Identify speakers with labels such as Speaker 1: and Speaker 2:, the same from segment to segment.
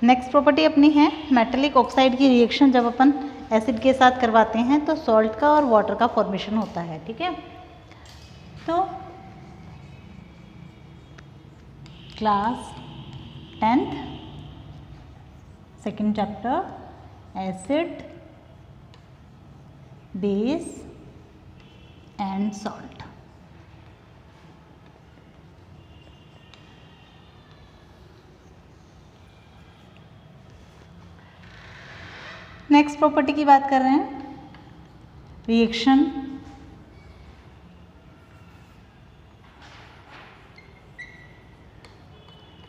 Speaker 1: Next property अपनी है metallic oxide की रिएक्शन जब अपन एसिड के साथ करवाते हैं तो सॉल्ट का और वाटर का फॉर्मेशन होता है। ठीक है, तो class 10th second chapter acid base and salt. Next property की बात कर रहे हैं, reaction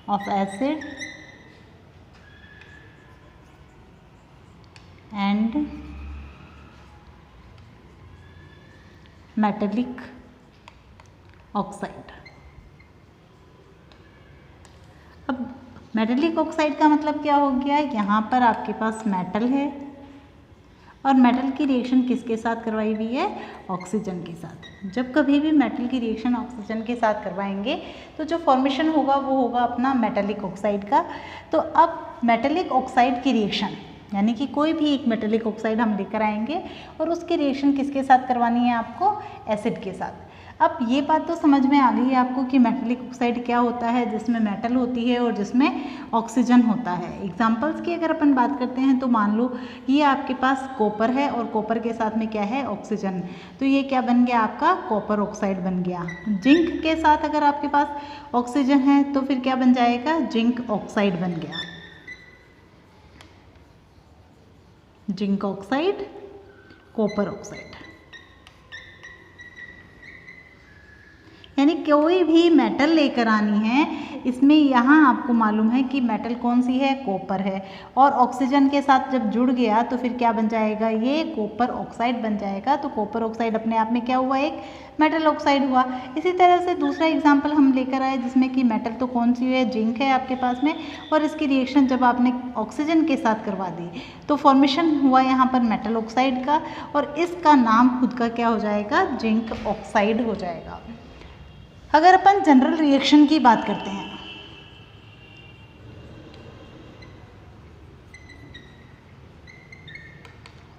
Speaker 1: of acid and metallic oxide. अब मेटेलिक ऑक्साइड का मतलब क्या हो गया, यहाँ पर आपके पास मेटल है और मेटल की रिएक्शन किसके साथ करवाई हुई है, ऑक्सीजन के साथ। जब कभी भी मेटल की रिएक्शन ऑक्सीजन के साथ करवाएंगे तो जो फॉर्मेशन होगा वो होगा अपना मेटेलिक ऑक्साइड का। तो अब मेटेलिक ऑक्साइड की रिएक्शन यानी कि कोई भी एक मेटेलिक ऑक्साइड हम लेकर आएंगे और उसकी रिएक्शन किसके साथ करवानी है आपको, एसिड के साथ। अब ये बात तो समझ में आ गई है आपको कि मेटेलिक ऑक्साइड क्या होता है, जिसमें मेटल होती है और जिसमें ऑक्सीजन होता है। एग्जांपल्स की अगर अपन बात करते हैं तो मान लो ये आपके पास कॉपर है और कॉपर के साथ में क्या है, ऑक्सीजन। तो ये क्या बन गया आपका, कॉपर ऑक्साइड बन गया। जिंक के साथ अगर आपके पास ऑक्सीजन है तो फिर क्या बन जाएगा, जिंक ऑक्साइड बन गया, जिंक ऑक्साइड, कॉपर ऑक्साइड। यानी कोई भी मेटल लेकर आनी है, इसमें यहाँ आपको मालूम है कि मेटल कौन सी है, कॉपर है, और ऑक्सीजन के साथ जब जुड़ गया तो फिर क्या बन जाएगा, ये कॉपर ऑक्साइड बन जाएगा। तो कॉपर ऑक्साइड अपने आप में क्या हुआ, एक मेटल ऑक्साइड हुआ। इसी तरह से दूसरा एग्जांपल हम लेकर आए जिसमें कि मेटल तो कौन सी है, जिंक है आपके पास में, और इसकी रिएक्शन जब आपने ऑक्सीजन के साथ करवा दी तो फॉर्मेशन हुआ यहाँ पर मेटल ऑक्साइड का, और इसका नाम खुद का क्या हो जाएगा, जिंक ऑक्साइड हो जाएगा। अगर अपन जनरल रिएक्शन की बात करते हैं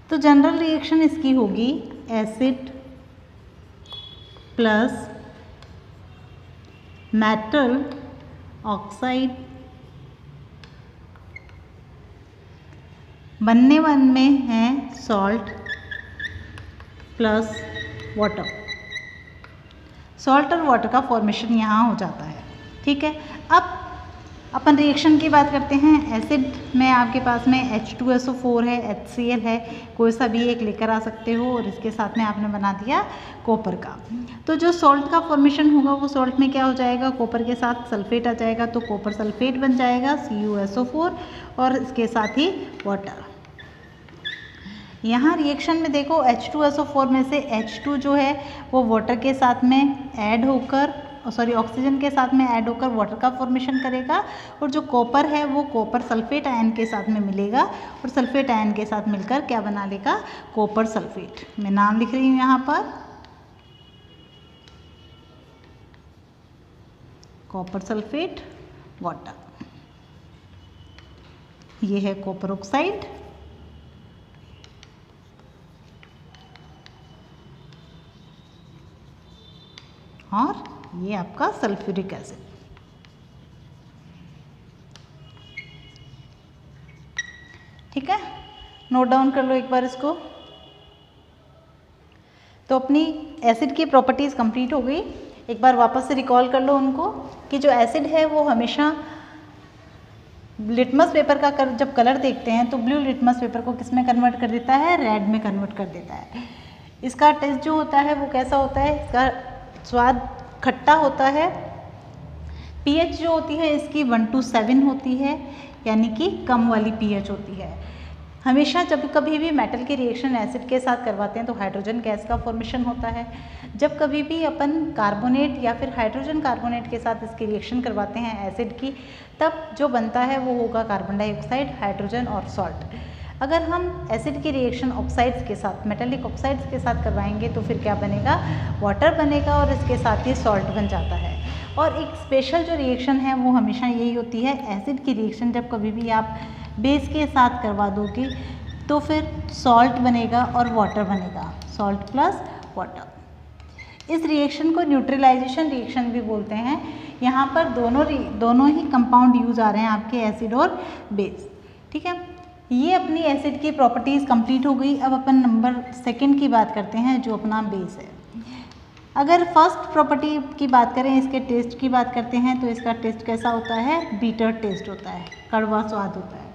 Speaker 1: तो जनरल रिएक्शन इसकी होगी एसिड प्लस मेटल ऑक्साइड बनने में है सॉल्ट प्लस वाटर। सॉल्ट और वाटर का फॉर्मेशन यहाँ हो जाता है। ठीक है, अब अपन रिएक्शन की बात करते हैं। एसिड में आपके पास में H2SO4 है, HCl है, कोई सा भी एक लेकर आ सकते हो, और इसके साथ में आपने बना दिया कॉपर का। तो जो सॉल्ट का फॉर्मेशन होगा वो सॉल्ट में क्या हो जाएगा, कॉपर के साथ सल्फेट आ जाएगा, तो कॉपर सल्फेट बन जाएगा CuSO4, और इसके साथ ही वाटर। यहाँ रिएक्शन में देखो H2SO4 में से H2 जो है वो वाटर के साथ में ऐड होकर, ऑक्सीजन के साथ में ऐड होकर वाटर का फॉर्मेशन करेगा, और जो कॉपर है वो कॉपर सल्फेट आयन के साथ में मिलेगा, और सल्फेट आयन के साथ मिलकर क्या बना लेगा, कॉपर सल्फेट। मैं नाम लिख रही हूँ यहाँ पर, कॉपर सल्फेट वाटर। ये है कॉपर ऑक्साइड, और ये आपका सल्फ्यूरिक एसिड। ठीक है, नोट डाउन कर लो एक बार इसको। तो अपनी एसिड की प्रॉपर्टीज़ कंप्लीट हो गई। एक बार वापस से रिकॉल कर लो उनको कि जो एसिड है वो हमेशा लिटमस पेपर का जब कलर देखते हैं तो ब्लू लिटमस पेपर को किस में कन्वर्ट कर देता है, रेड में कन्वर्ट कर देता है। इसका टेस्ट जो होता है वो कैसा होता है, इसका स्वाद खट्टा होता है। पीएच जो होती है इसकी 1 to 7 होती है, यानी कि कम वाली पीएच होती है। हमेशा जब कभी भी मेटल की रिएक्शन एसिड के साथ करवाते हैं तो हाइड्रोजन गैस का फॉर्मेशन होता है। जब कभी भी अपन कार्बोनेट या फिर हाइड्रोजन कार्बोनेट के साथ इसकी रिएक्शन करवाते हैं एसिड की, तब जो बनता है वो होगा कार्बन डाइऑक्साइड, हाइड्रोजन और सॉल्ट। अगर हम एसिड की रिएक्शन ऑक्साइड्स के साथ, मेटेलिक ऑक्साइड्स के साथ करवाएंगे तो फिर क्या बनेगा, वाटर बनेगा, और इसके साथ ही सॉल्ट बन जाता है। और एक स्पेशल जो रिएक्शन है वो हमेशा यही होती है, एसिड की रिएक्शन जब कभी भी आप बेस के साथ करवा दोगे तो फिर सॉल्ट बनेगा और वाटर बनेगा, सॉल्ट प्लस वाटर। इस रिएक्शन को न्यूट्रलाइजेशन रिएक्शन भी बोलते हैं। यहाँ पर दोनों ही कंपाउंड यूज आ रहे हैं आपके, एसिड और बेस। ठीक है, ये अपनी एसिड की प्रॉपर्टीज़ कंप्लीट हो गई। अब अपन नंबर सेकंड की बात करते हैं जो अपना बेस है। अगर फर्स्ट प्रॉपर्टी की बात करें, इसके टेस्ट की बात करते हैं, तो इसका टेस्ट कैसा होता है, बीटर टेस्ट होता है, कड़वा स्वाद होता है।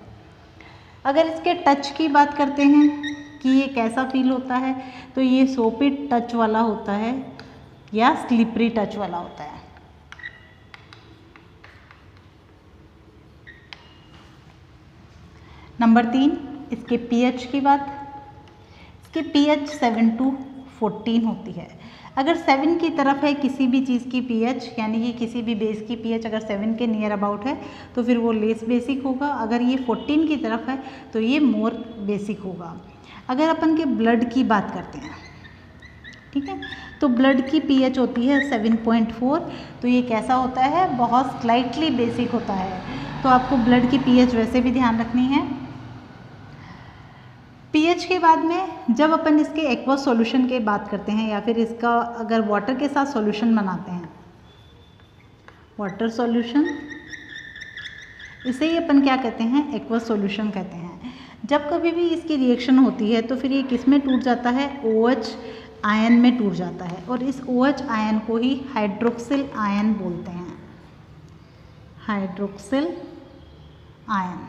Speaker 1: अगर इसके टच की बात करते हैं कि ये कैसा फील होता है, तो ये सोपी टच वाला होता है या स्लिपरी टच वाला होता है। नंबर 3, इसके पीएच की बात। इसकी पीएच 7 to 14 होती है। अगर 7 की तरफ है किसी भी चीज़ की पीएच, यानी कि किसी भी बेस की पीएच अगर 7 के नियर अबाउट है तो फिर वो लेस बेसिक होगा। अगर ये 14 की तरफ है तो ये मोर बेसिक होगा। अगर अपन के ब्लड की बात करते हैं, ठीक है, तो ब्लड की पीएच होती है 7.4, तो ये कैसा होता है, बहुत स्लाइटली बेसिक होता है। तो आपको ब्लड की पीएच वैसे भी ध्यान रखनी है। पीएच के बाद में जब अपन इसके एक्वस सॉल्यूशन की बात करते हैं या फिर इसका अगर वाटर के साथ सॉल्यूशन बनाते हैं, वाटर सॉल्यूशन, इसे ही अपन क्या कहते हैं, एक्वस सॉल्यूशन कहते हैं। जब कभी भी इसकी रिएक्शन होती है तो फिर ये किस में टूट जाता है, OH आयन में टूट जाता है, और इस OH आयन को ही हाइड्रोक्सिल आयन बोलते हैं, हाइड्रोक्सिल आयन।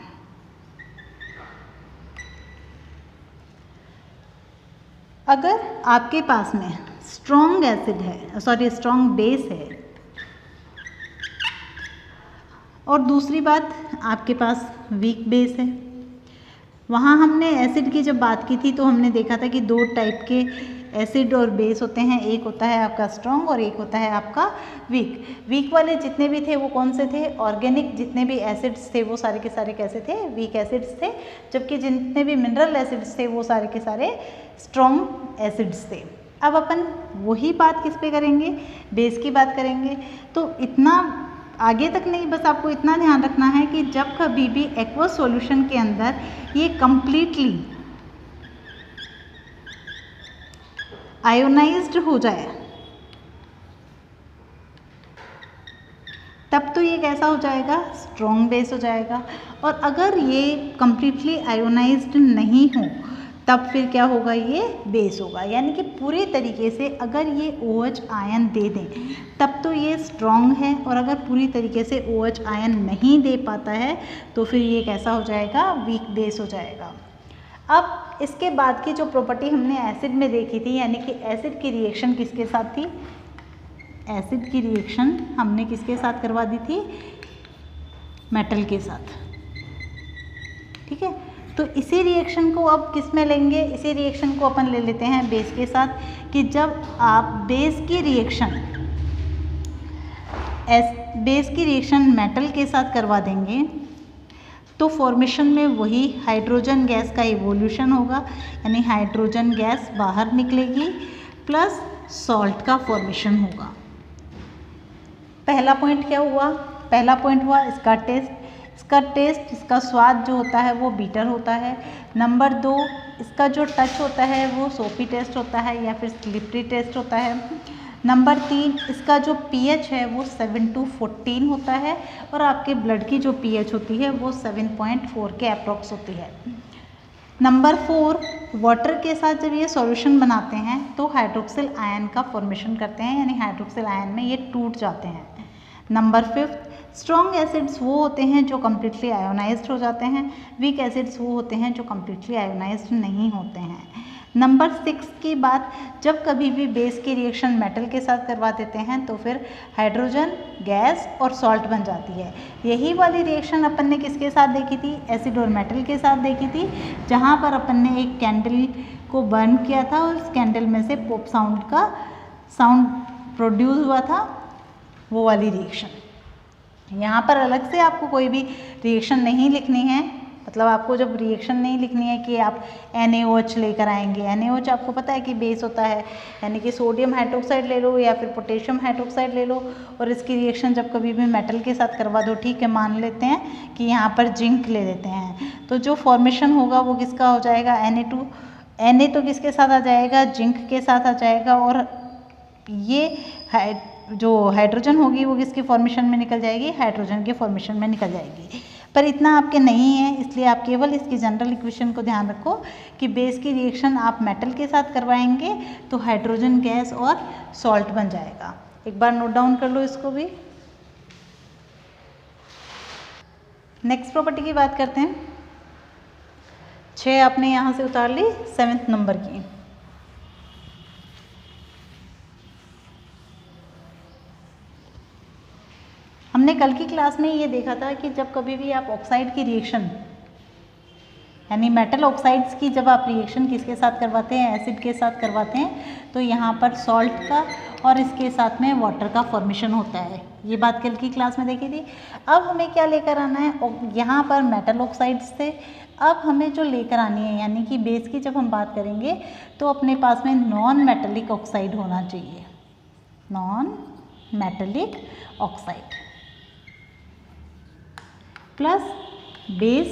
Speaker 1: अगर आपके पास में स्ट्रॉन्ग एसिड है, स्ट्रॉन्ग बेस है, और दूसरी बात आपके पास वीक बेस है, वहाँ हमने एसिड की जब बात की थी तो हमने देखा था कि 2 टाइप के एसिड और बेस होते हैं, एक होता है आपका स्ट्रॉन्ग और एक होता है आपका वीक। वीक वाले जितने भी थे वो कौन से थे, ऑर्गेनिक जितने भी एसिड्स थे वो सारे के सारे कैसे थे, वीक एसिड्स थे, जबकि जितने भी मिनरल एसिड्स थे वो सारे के सारे स्ट्रॉन्ग एसिड्स थे। अब अपन वही बात किस पे करेंगे, बेस की बात करेंगे। तो इतना आगे तक नहीं, बस आपको इतना ध्यान रखना है कि जब कभी भी एक्वस सॉल्यूशन के अंदर ये कंप्लीटली आयोनाइज्ड हो जाए तब तो ये कैसा हो जाएगा, स्ट्रॉन्ग बेस हो जाएगा। और अगर ये कंप्लीटली आयोनाइज्ड नहीं हो तब फिर क्या होगा, ये बेस होगा। यानी कि पूरी तरीके से अगर ये OH आयन दे दें तब तो ये स्ट्रॉन्ग है, और अगर पूरी तरीके से OH आयन नहीं दे पाता है तो फिर ये कैसा हो जाएगा, वीक बेस हो जाएगा। अब इसके बाद की जो प्रॉपर्टी हमने एसिड में देखी थी, यानी कि एसिड की रिएक्शन किसके साथ थी, एसिड की रिएक्शन हमने किसके साथ करवा दी थी, मेटल के साथ। ठीक है, तो इसी रिएक्शन को अब किस में लेंगे, इसी रिएक्शन को अपन ले लेते हैं बेस के साथ, कि जब आप बेस की रिएक्शन मेटल के साथ करवा देंगे तो फॉर्मेशन में वही हाइड्रोजन गैस का इवोल्यूशन होगा, यानी हाइड्रोजन गैस बाहर निकलेगी प्लस सॉल्ट का फॉर्मेशन होगा। पहला पॉइंट क्या हुआ, पहला पॉइंट हुआ इसका टेस्ट, इसका स्वाद जो होता है वो बीटर होता है। नंबर 2, इसका जो टच होता है वो सोपी टेस्ट होता है या फिर स्लिपरी टेस्ट होता है। नंबर 3, इसका जो पीएच है वो 7 to 14 होता है, और आपके ब्लड की जो पीएच होती है वो 7.4 के अप्रॉक्स होती है। नंबर 4, वाटर के साथ जब ये सॉल्यूशन बनाते हैं तो हाइड्रोक्सिल आयन का फॉर्मेशन करते हैं, यानी हाइड्रोक्सिल आयन में ये टूट जाते हैं। नंबर 5, स्ट्रॉन्ग एसिड्स वो होते हैं जो कम्प्लीटली आयोनाइज्ड हो जाते हैं, वीक एसिड्स वो होते हैं जो कम्प्लीटली आयोनाइज्ड नहीं होते हैं। नंबर 6 की बात, जब कभी भी बेस की रिएक्शन मेटल के साथ करवा देते हैं तो फिर हाइड्रोजन गैस और सॉल्ट बन जाती है। यही वाली रिएक्शन अपन ने किसके साथ देखी थी, एसिड और मेटल के साथ देखी थी, जहाँ पर अपन ने एक कैंडल को बर्न किया था और उस कैंडल में से पॉप साउंड का साउंड प्रोड्यूस हुआ था, वो वाली रिएक्शन। यहाँ पर अलग से आपको कोई भी रिएक्शन नहीं लिखनी है, मतलब आपको जब रिएक्शन नहीं लिखनी है कि आप NaOH लेकर आएंगे, NaOH आपको पता है कि बेस होता है, यानी कि सोडियम हाइड्रोक्साइड ले लो या फिर पोटेशियम हाइड्रोक्साइड ले लो और इसकी रिएक्शन जब कभी भी मेटल के साथ करवा दो, ठीक है, मान लेते हैं कि यहाँ पर जिंक ले लेते हैं, तो जो फॉर्मेशन होगा वो किसका हो जाएगा, Na तो किसके साथ आ जाएगा, जिंक के साथ आ जाएगा, और ये जो हाइड्रोजन होगी वो किसके फॉर्मेशन में निकल जाएगी, हाइड्रोजन के फॉर्मेशन में निकल जाएगी। पर इतना आपके नहीं है, इसलिए आप केवल इसकी जनरल इक्वेशन को ध्यान रखो कि बेस की रिएक्शन आप मेटल के साथ करवाएंगे तो हाइड्रोजन गैस और सॉल्ट बन जाएगा। एक बार नोट डाउन कर लो इसको भी। नेक्स्ट प्रॉपर्टी की बात करते हैं। 6 आपने यहाँ से उतार ली 7th नंबर की। हमने कल की क्लास में ये देखा था कि जब कभी भी आप ऑक्साइड की रिएक्शन यानी मेटल ऑक्साइड्स की जब आप रिएक्शन किसके साथ करवाते हैं, एसिड के साथ करवाते हैं, तो यहाँ पर सॉल्ट का और इसके साथ में वाटर का फॉर्मेशन होता है। ये बात कल की क्लास में देखी थी। अब हमें क्या लेकर आना है, यहाँ पर मेटल ऑक्साइड्स थे, अब हमें जो लेकर आनी है यानी कि बेस की जब हम बात करेंगे तो अपने पास में नॉन मेटेलिक ऑक्साइड होना चाहिए, non metallic oxide plus base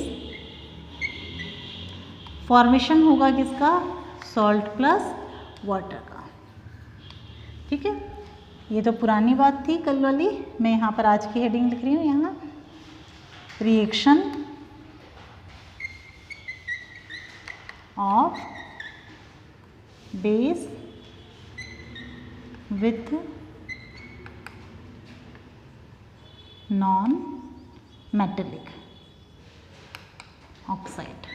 Speaker 1: formation होगा किसका, सॉल्ट प्लस वाटर का। ठीक है, ये तो पुरानी बात थी कल वाली, मैं यहाँ पर आज की हेडिंग लिख रही हूँ, यहाँ reaction of base with non metallic oxide.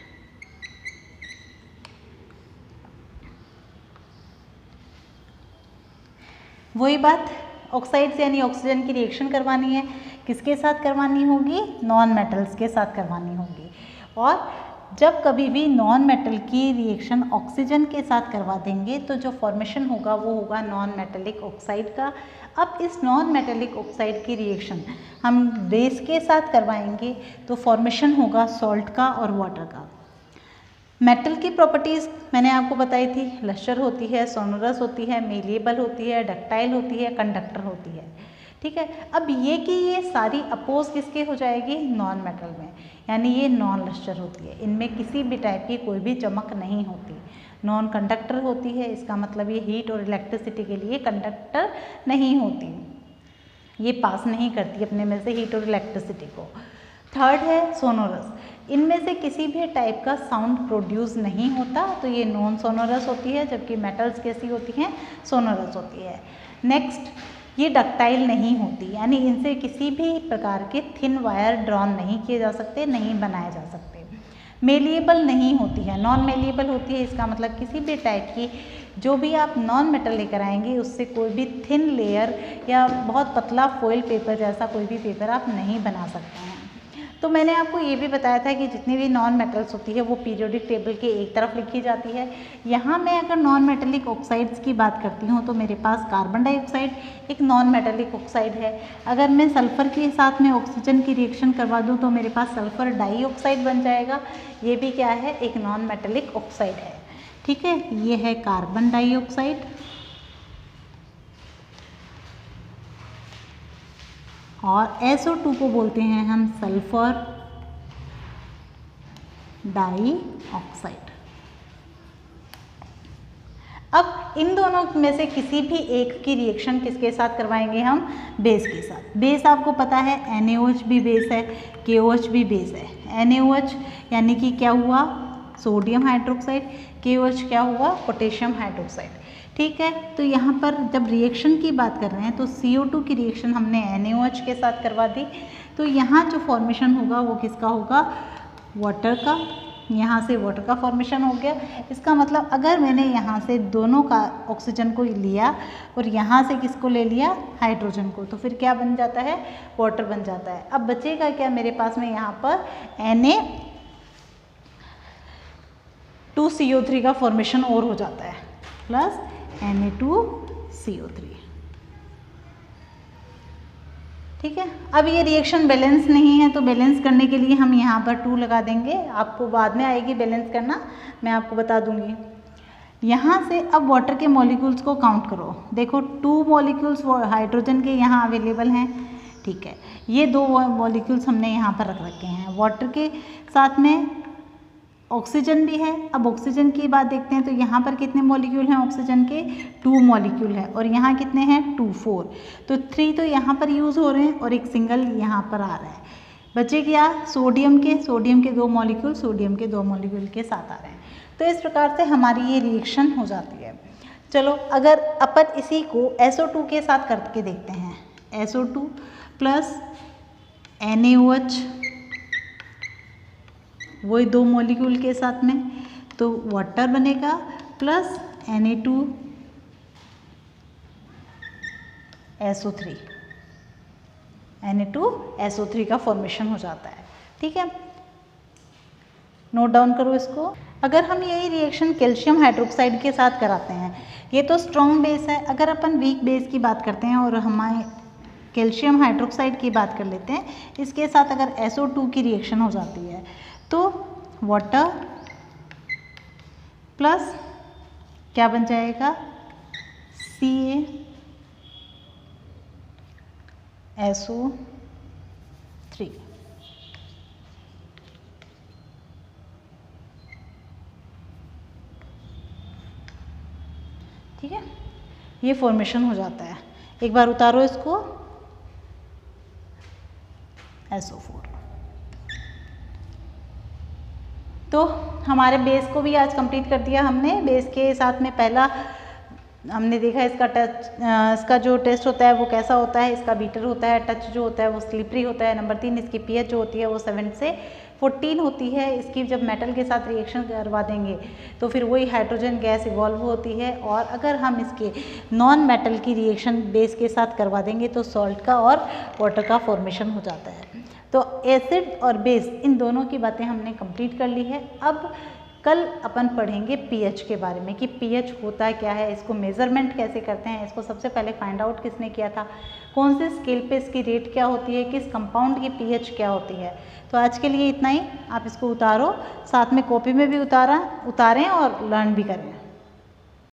Speaker 1: वही बात, ऑक्साइड से यानी ऑक्सीजन की रिएक्शन करवानी है, किसके साथ करवानी होगी, नॉन मेटल्स के साथ करवानी होगी। और जब कभी भी नॉन मेटल की रिएक्शन ऑक्सीजन के साथ करवा देंगे तो जो फॉर्मेशन होगा वो होगा नॉन मेटेलिक ऑक्साइड का। अब इस नॉन मेटेलिक ऑक्साइड की रिएक्शन हम बेस के साथ करवाएंगे तो फॉर्मेशन होगा सॉल्ट का और वाटर का। मेटल की प्रॉपर्टीज़ मैंने आपको बताई थी, लस्टर होती है, सोनोरस होती है, मेलिएबल होती है, डक्टाइल होती है, कंडक्टर होती है। ठीक है, अब ये कि ये सारी अपोज किसके हो जाएगी, नॉन मेटल में, यानी ये नॉन लस्टर होती है, इनमें किसी भी टाइप की कोई भी चमक नहीं होती। नॉन कंडक्टर होती है, इसका मतलब ये हीट और इलेक्ट्रिसिटी के लिए कंडक्टर नहीं होती, ये पास नहीं करती अपने में से हीट और इलेक्ट्रिसिटी को। थर्ड है सोनोरस, इनमें से किसी भी टाइप का साउंड प्रोड्यूस नहीं होता, तो ये नॉन सोनोरस होती है, जबकि मेटल्स कैसी होती हैं, सोनोरस होती है। नेक्स्ट, ये डक्टाइल नहीं होती, यानी इनसे किसी भी प्रकार के थिन वायर ड्रॉन नहीं किए जा सकते, नहीं बनाए जा सकते। मेलिएबल नहीं होती है, नॉन मेलिएबल होती है, इसका मतलब किसी भी टाइप की जो भी आप नॉन मेटल लेकर आएंगे उससे कोई भी थिन लेयर या बहुत पतला फॉइल पेपर जैसा कोई भी पेपर आप नहीं बना सकते हैं। तो मैंने आपको ये भी बताया था कि जितनी भी नॉन मेटल्स होती है वो पीरियोडिक टेबल के एक तरफ लिखी जाती है। यहाँ मैं अगर नॉन मेटेलिक ऑक्साइड्स की बात करती हूँ तो मेरे पास कार्बन डाइऑक्साइड एक नॉन मेटेलिक ऑक्साइड है। अगर मैं सल्फ़र के साथ में ऑक्सीजन की रिएक्शन करवा दूँ तो मेरे पास सल्फ़र डाइऑक्साइड बन जाएगा, ये भी क्या है, एक नॉन मेटेलिक ऑक्साइड है। ठीक है, ये है कार्बन डाइऑक्साइड और SO2 को बोलते हैं हम सल्फर डाइऑक्साइड। अब इन दोनों में से किसी भी एक की रिएक्शन किसके साथ करवाएंगे हम, बेस के साथ। बेस आपको पता है NaOH भी बेस है, KOH भी बेस है। NaOH यानी कि क्या हुआ, सोडियम हाइड्रोक्साइड, KOH क्या हुआ, पोटेशियम हाइड्रोक्साइड। ठीक है, तो यहाँ पर जब रिएक्शन की बात कर रहे हैं तो CO2 की रिएक्शन हमने NaOH के साथ करवा दी, तो यहाँ जो फॉर्मेशन होगा वो किसका होगा, वाटर का। यहाँ से वाटर का फॉर्मेशन हो गया। इसका मतलब अगर मैंने यहाँ से दोनों का ऑक्सीजन को लिया और यहाँ से किसको ले लिया, हाइड्रोजन को, तो फिर क्या बन जाता है, वाटर बन जाता है। अब बचेगा क्या मेरे पास में, यहाँ पर Na2CO3 का फॉर्मेशन और हो जाता है, प्लस Na2CO3। ठीक है। अब ये रिएक्शन बैलेंस नहीं है, तो बैलेंस करने के लिए हम यहाँ पर 2 लगा देंगे। आपको बाद में आएगी बैलेंस करना, मैं आपको बता दूँगी। यहाँ से अब वाटर के मॉलिक्यूल्स को काउंट करो। देखो 2 मॉलिक्यूल्स हाइड्रोजन के यहाँ अवेलेबल हैं, ठीक है। ये 2 मॉलिक्यूल्स हमने यहाँ पर रख रखे हैं। वाटर के साथ में ऑक्सीजन भी है। अब ऑक्सीजन की बात देखते हैं, तो यहाँ पर कितने मॉलिक्यूल हैं ऑक्सीजन के? 2 मॉलिक्यूल है। और यहाँ कितने हैं? 2 4। तो 3 तो यहाँ पर यूज़ हो रहे हैं और एक सिंगल यहाँ पर आ रहा है। बचे क्या? सोडियम के 2 मॉलिक्यूल सोडियम के 2 मॉलिक्यूल के साथ आ रहे हैं। तो इस प्रकार से हमारी ये रिएक्शन हो जाती है। चलो अगर अपन इसी को SO2 के साथ करके देखते हैं, SO2 प्लस NaOH, वही 2 मॉलिक्यूल के साथ में, तो वाटर बनेगा प्लस Na2SO3, Na2SO3 का फॉर्मेशन हो जाता है। ठीक है, नोट डाउन करो इसको। अगर हम यही रिएक्शन कैल्शियम हाइड्रोक्साइड के साथ कराते हैं, ये तो स्ट्रॉन्ग बेस है। अगर अपन वीक बेस की बात करते हैं और हमारे कैल्शियम हाइड्रोक्साइड की बात कर लेते हैं, इसके साथ अगर SO2 की रिएक्शन हो जाती है, तो वाटर प्लस क्या बन जाएगा? CaSO3। ठीक है, ये फॉर्मेशन हो जाता है। एक बार उतारो इसको, SO4। तो हमारे बेस को भी आज कंप्लीट कर दिया हमने। बेस के साथ में पहला हमने देखा इसका जो टेस्ट होता है वो कैसा होता है, इसका बीटर होता है, टच जो होता है वो स्लिपरी होता है। नंबर 3, इसकी pH जो होती है वो 7 से 14 होती है। इसकी जब मेटल के साथ रिएक्शन करवा देंगे तो फिर वही हाइड्रोजन गैस इवॉल्व होती है। और अगर हम इसके नॉन मेटल की रिएक्शन बेस के साथ करवा देंगे तो सॉल्ट का और वाटर का फॉर्मेशन हो जाता है। तो एसिड और बेस, इन दोनों की बातें हमने कंप्लीट कर ली है। अब कल अपन पढ़ेंगे पीएच के बारे में कि पीएच होता क्या है, इसको मेज़रमेंट कैसे करते हैं, इसको सबसे पहले फाइंड आउट किसने किया था, कौन से स्केल पे इसकी रेट क्या होती है, किस कंपाउंड की पीएच क्या होती है। तो आज के लिए इतना ही। आप इसको उतारो, साथ में कॉपी में भी उतारें और लर्न भी करें।